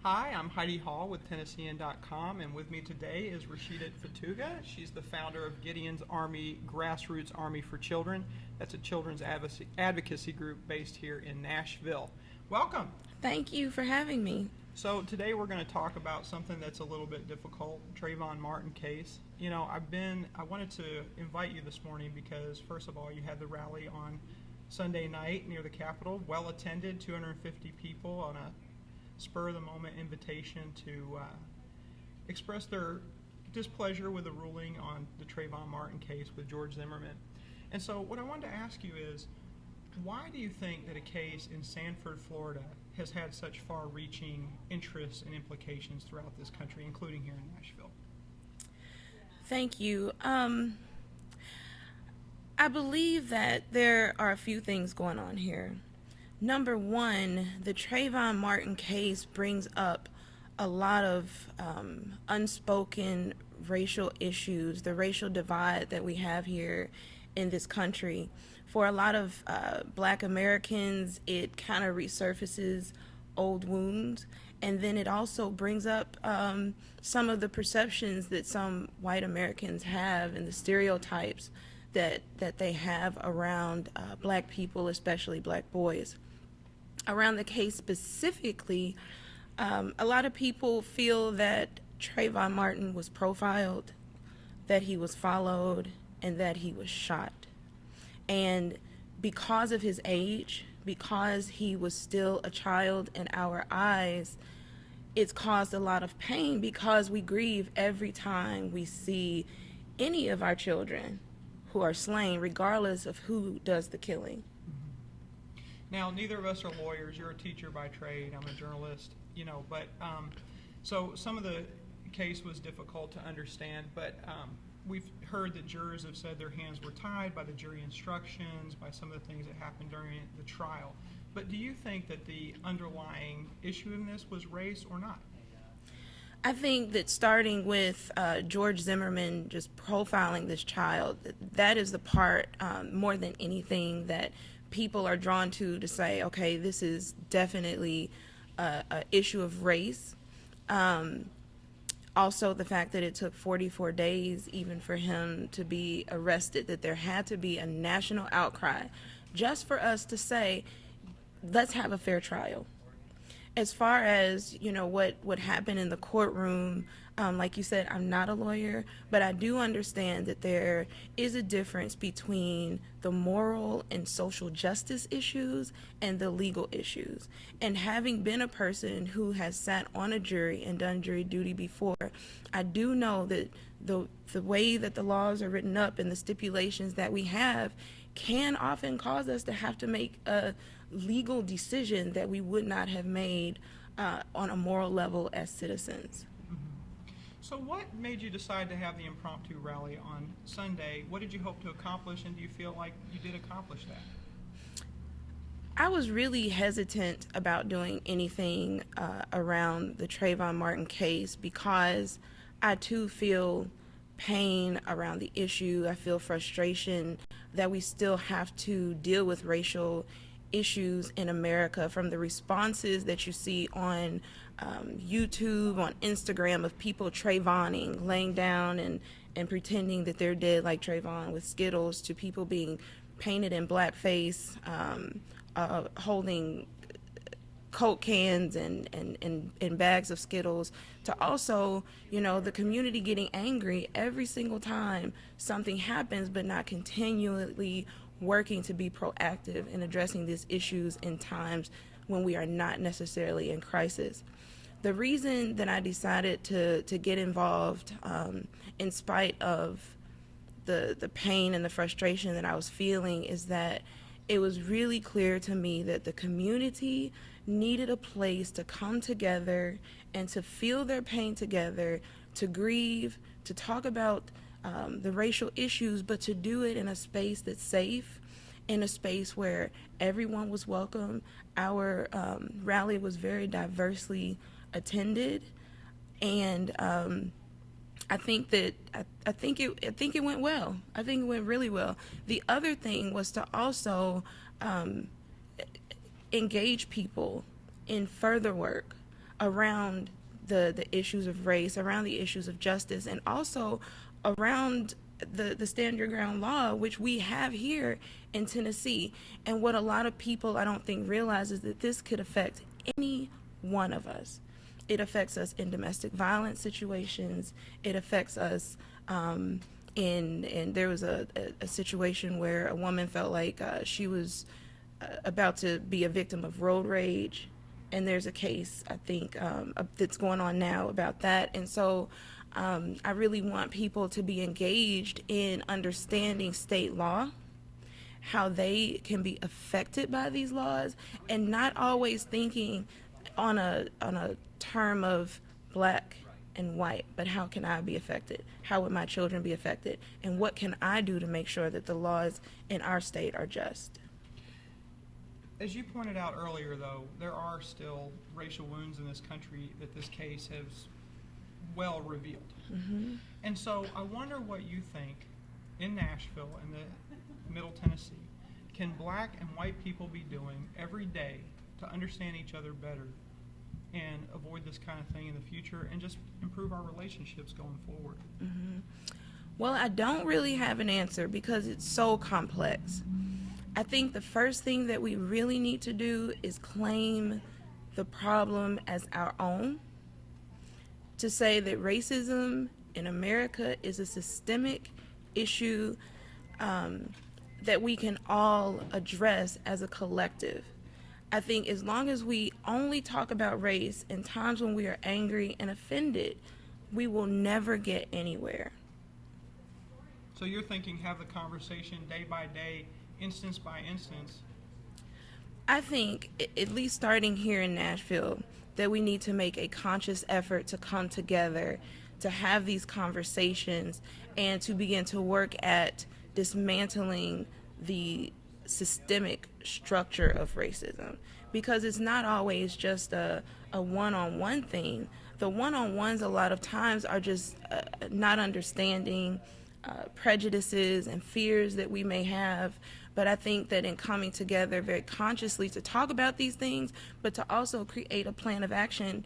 Hi, I'm Heidi Hall with Tennessean.com, and with me today is Rasheedat Fetuga. She's the founder of Gideon's Army, Grassroots Army for Children. That's a children's advocacy group based here in Nashville. Welcome. Thank you for having me. So today we're going to talk about something that's a little bit difficult, Trayvon Martin case. I wanted to invite you this morning because, first of all, you had the rally on Sunday night near the Capitol, well attended, 250 people on a spur-of-the-moment invitation to express their displeasure with the ruling on the Trayvon Martin case with George Zimmerman. And so what I wanted to ask you is, why do you think that a case in Sanford, Florida has had such far-reaching interests and implications throughout this country, including here in Nashville? Thank you. I believe that there are a few things going on here. Number one, the Trayvon Martin case brings up a lot of unspoken racial issues, the racial divide that we have here in this country. For a lot of Black Americans, it kind of resurfaces old wounds, and then it also brings up some of the perceptions that some white Americans have and the stereotypes that they have around Black people, especially Black boys. Around the case specifically, a lot of people feel that Trayvon Martin was profiled, that he was followed, and that he was shot. And because of his age, because he was still a child in our eyes, it's caused a lot of pain because we grieve every time we see any of our children who are slain, regardless of who does the killing. Now, neither of us are lawyers. You're a teacher by trade. I'm a journalist, but so some of the case was difficult to understand, but we've heard that jurors have said their hands were tied by the jury instructions, by some of the things that happened during the trial. But do you think that the underlying issue in this was race or not? I think that starting with George Zimmerman just profiling this child, that is the part more than anything that people are drawn to say, okay, this is definitely an issue of race. Also, the fact that it took 44 days even for him to be arrested, that there had to be a national outcry just for us to say, let's have a fair trial. As far as, what happened in the courtroom, like you said, I'm not a lawyer, but I do understand that there is a difference between the moral and social justice issues and the legal issues. And having been a person who has sat on a jury and done jury duty before, I do know that the way that the laws are written up and the stipulations that we have can often cause us to have to make a legal decision that we would not have made on a moral level as citizens. So what made you decide to have the impromptu rally on Sunday? What did you hope to accomplish, and do you feel like you did accomplish that? I was really hesitant about doing anything around the Trayvon Martin case because I too feel pain around the issue. I feel frustration that we still have to deal with racial issues in America, from the responses that you see on YouTube, on Instagram, of people Trayvoning, laying down and pretending that they're dead like Trayvon with Skittles, to people being painted in blackface, holding Coke cans and bags of Skittles, to also, the community getting angry every single time something happens, but not continually working to be proactive in addressing these issues in times when we are not necessarily in crisis. The reason that I decided to get involved, in spite of the pain and the frustration that I was feeling, is that it was really clear to me that the community needed a place to come together and to feel their pain together, to grieve, to talk about the racial issues, but to do it in a space that's safe, in a space where everyone was welcome. Our rally was very diversely attended, and I think it went well. I think it went really well. The other thing was to also engage people in further work around the issues of race, around the issues of justice, and also around the stand your ground law, which we have here in Tennessee. And what a lot of people, I don't think, realize is that this could affect any one of us. It affects us in domestic violence situations. It affects us in there was a situation where a woman felt like she was about to be a victim of road rage, and there's a case, I think, that's going on now about that. And so I really want people to be engaged in understanding state law, how they can be affected by these laws, and not always thinking on a term of black and white, but how can I be affected? How would my children be affected? And what can I do to make sure that the laws in our state are just? As you pointed out earlier, though, there are still racial wounds in this country that this case has well revealed. Mm-hmm. And so I wonder what you think in Nashville and the Middle Tennessee, can black and white people be doing every day to understand each other better and avoid this kind of thing in the future and just improve our relationships going forward? Mm-hmm. Well, I don't really have an answer because it's so complex. I think the first thing that we really need to do is claim the problem as our own, to say that racism in America is a systemic issue that we can all address as a collective. I think as long as we only talk about race in times when we are angry and offended, we will never get anywhere. So you're thinking have the conversation day by day, instance by instance? I think, at least starting here in Nashville, that we need to make a conscious effort to come together, to have these conversations, and to begin to work at dismantling the systemic structure of racism, because it's not always just a one-on-one thing. The one-on-ones a lot of times are just not understanding prejudices and fears that we may have. But I think that in coming together very consciously to talk about these things, but to also create a plan of action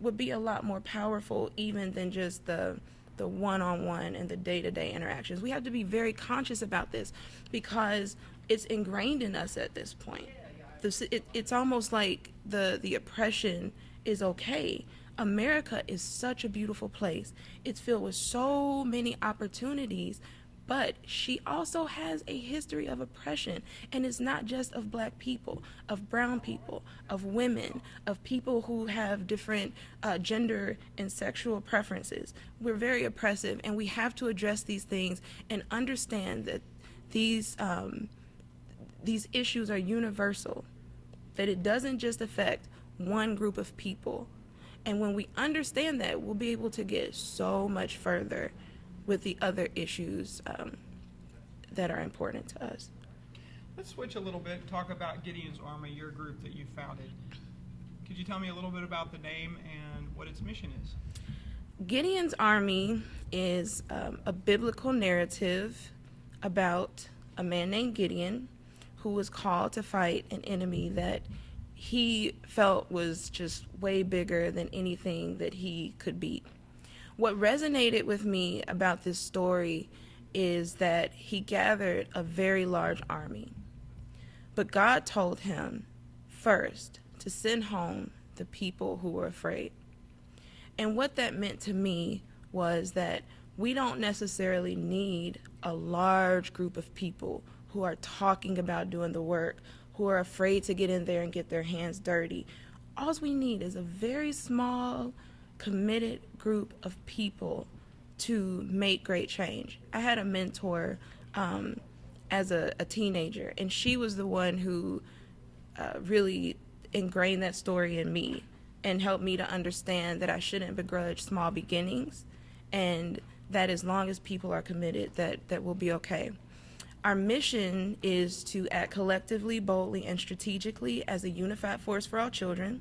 would be a lot more powerful even than just the one-on-one and the day-to-day interactions. We have to be very conscious about this because it's ingrained in us at this point. It's almost like the oppression is okay. America is such a beautiful place. It's filled with so many opportunities, but she also has a history of oppression, and it's not just of black people, of brown people, of women, of people who have different gender and sexual preferences. We're very oppressive, and we have to address these things and understand that these issues are universal, that it doesn't just affect one group of people. And when we understand that, we'll be able to get so much further with the other issues that are important to us. Let's switch a little bit and talk about Gideon's Army, your group that you founded. Could you tell me a little bit about the name and what its mission is? Gideon's Army is a biblical narrative about a man named Gideon who was called to fight an enemy that he felt was just way bigger than anything that he could beat. What resonated with me about this story is that he gathered a very large army. But God told him first to send home the people who were afraid. And what that meant to me was that we don't necessarily need a large group of people who are talking about doing the work, who are afraid to get in there and get their hands dirty. All we need is a very small, committed group of people to make great change. I had a mentor as a teenager, and she was the one who really ingrained that story in me and helped me to understand that I shouldn't begrudge small beginnings, and that as long as people are committed, that will be okay. Our mission is to act collectively, boldly, and strategically as a unified force for all children.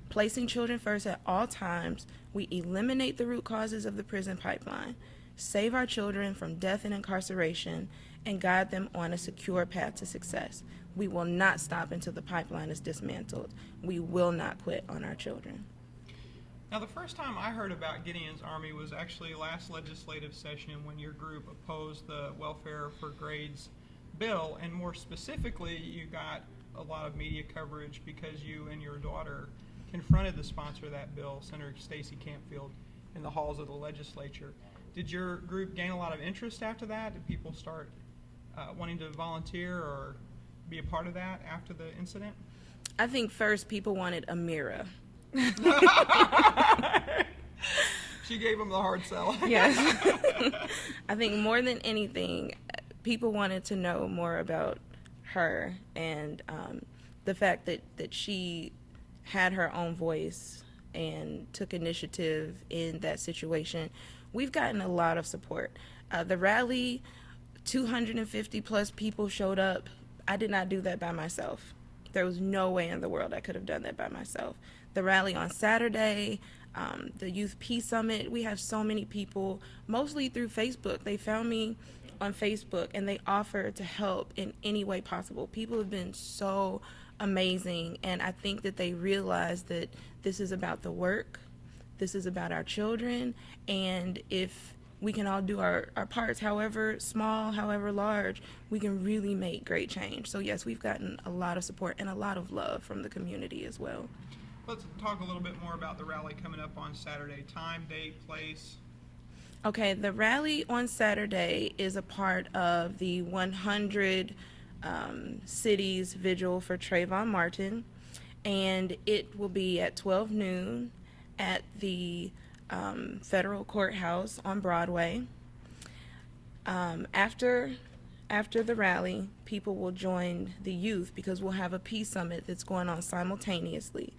Placing children first at all times, we eliminate the root causes of the prison pipeline, save our children from death and incarceration, and guide them on a secure path to success. We will not stop until the pipeline is dismantled. We will not quit on our children. Now, the first time I heard about Gideon's Army was actually last legislative session when your group opposed the Welfare for Grades bill, and more specifically, you got a lot of media coverage because you and your daughter confronted the sponsor of that bill, Senator Stacey Campfield, in the halls of the legislature. Did your group gain a lot of interest after that? Did people start wanting to volunteer or be a part of that after the incident? I think first people wanted a mirror. She gave him the hard sell. Yes. I think more than anything, people wanted to know more about her and the fact that she had her own voice and took initiative in that situation. We've gotten a lot of support. The rally, 250 plus people showed up. I did not do that by myself. There was no way in the world I could have done that by myself. The rally on Saturday, the Youth Peace Summit, we have so many people, mostly through Facebook. They found me on Facebook and they offered to help in any way possible. People have been so amazing, and I think that they realize that this is about the work, this is about our children, and if we can all do our parts, however small, however large, we can really make great change. So yes, we've gotten a lot of support and a lot of love from the community as well. Let's talk a little bit more about the rally coming up on Saturday. Time, date, place. Okay, the rally on Saturday is a part of the 100 Cities Vigil for Trayvon Martin, and it will be at 12 noon at the federal courthouse on Broadway. After the rally, people will join the youth because we'll have a peace summit that's going on simultaneously.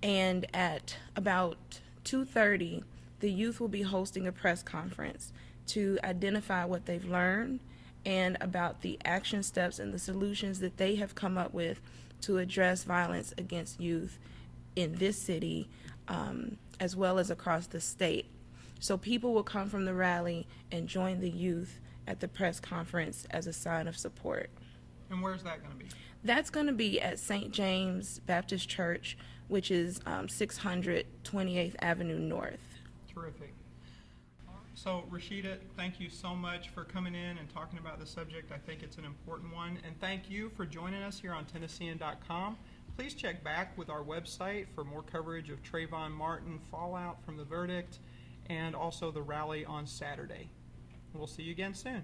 And at about 2:30, the youth will be hosting a press conference to identify what they've learned and about the action steps and the solutions that they have come up with to address violence against youth in this city, as well as across the state. So people will come from the rally and join the youth at the press conference as a sign of support. And where's that going to be? That's going to be at St. James Baptist Church, which is 600 28th Avenue North. Terrific. So, Rasheedat, thank you so much for coming in and talking about the subject. I think it's an important one. And thank you for joining us here on Tennessean.com. Please check back with our website for more coverage of Trayvon Martin fallout from the verdict and also the rally on Saturday. We'll see you again soon.